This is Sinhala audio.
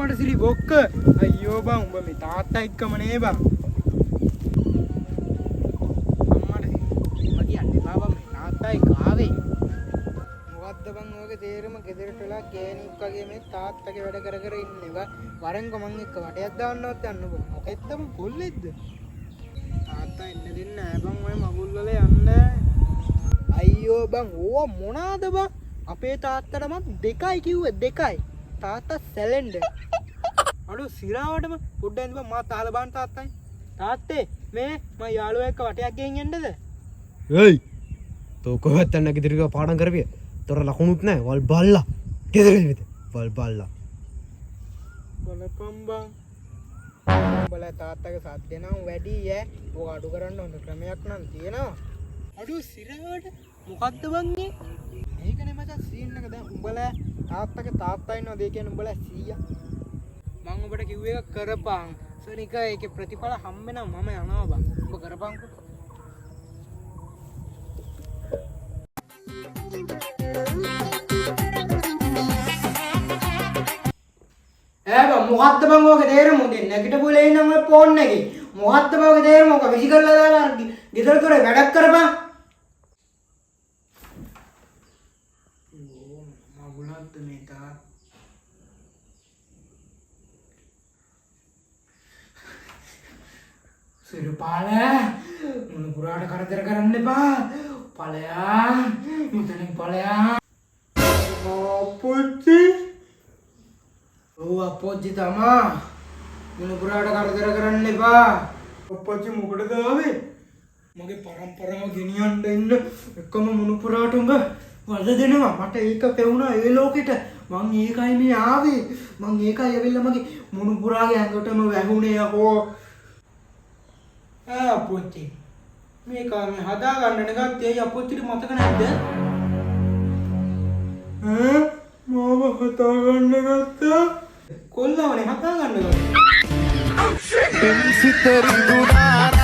මට සිරි බොක්ක අයියෝ බං උඹ මේ තාත්තා එක්කම නේ බං අම්මට මම කියන්නේ බං මේ තාත්තයි කාවේ මොකද්ද බං ඔයගේ තේරෙම ගෙදරට වෙලා ගෑණික් වගේ මේ තාත්තගේ වැඩ කර කර ඉන්නේ බං වරෙන්ක මං එක්ක වටයක් දාන්නවත් යන්නකො මොකෙද්ද බං කොල්ලෙද්ද තාත්තා එන්න දෙන්නේ නැහැ බං ඔය මගුල් වල යන්න අයියෝ බං ඕවා මොනාද බං අපේ තාත්තට මම දෙකයි කිව්වේ දෙකයි තාත්තා සැලෙන්ඩ අඩෝ සිරාවටම පොඩ්ඩක් ඉඳන් මා තාල බාන්න තාත්තයි තාත්තේ මේ මම යාළුවා එක්ක වටයක් ගෙන් යන්නද ඒයි තෝ කොහෙවත් යන්න ගෙදරක පාඩම් කරපිය තොර ලකුණුත් නැහැ වල් බල්ලා ගෙදර විත වල් බල්ලා බලපම් බං උඹලා තාත්තගේ සද්ද නම් වැඩි ඈ ඕක අඩු කරන්න හොඳ ක්‍රමයක් නම් තියෙනවා අඩෝ සිරාවට මොකද්ද බං මේකනේ මචං සීන් එක දැන් උඹලා තාත්තගේ තාත්තා ඉන්නවද ඒ කියන්නේ උඹලා 100ක් මම ඔබට කිව්ව එක කරපන් සනික ඒකේ ප්‍රතිඵල හම්බෙනවා මම යනවා බං ඔබ කරපන්කෝ ඈ බං මොකද්ද බං ඔයගේ තේරෙම උදේ නැගිටපු වෙලේ ඉන්න මම ෆෝන් එකේ මොකද්ද බං ඔයගේ තේරෙම ඔක විසි කරලා දාලා ගෙදර දොරේ වැඩක් කරපන් මගුලන්ත මේ තා සිරුපාල මොන පුරාට කරදර කරන්න එපා ඵලයා මෙතනින් ඵලයා අපොච්චි ඔව් අපොච්චි තමා මොන පුරාට කරදර කරන්න එපා අපොච්චි මොකටද ආවේ මගේ පරම්පරාව ගෙනියන්න ඉන්න එකම මොන පුරාට උඹ වද දෙනවා මට ඒක පෙවුණා ඒ ලෝකෙට මං ඒකයි මේ ආවේ මං ඒකයි ඇවිල්ලා මගේ මුණුපුරාගේ ඇඟටම වැහුනේ යකෝ අපොච්චි මේක මේ හදා ගන්න ගත්තේ අපොච්චිට මතක නැද්ද මාව හදා ගන්න ගත්තා කොල්ලවනේ හදා ගන්න ගත්තා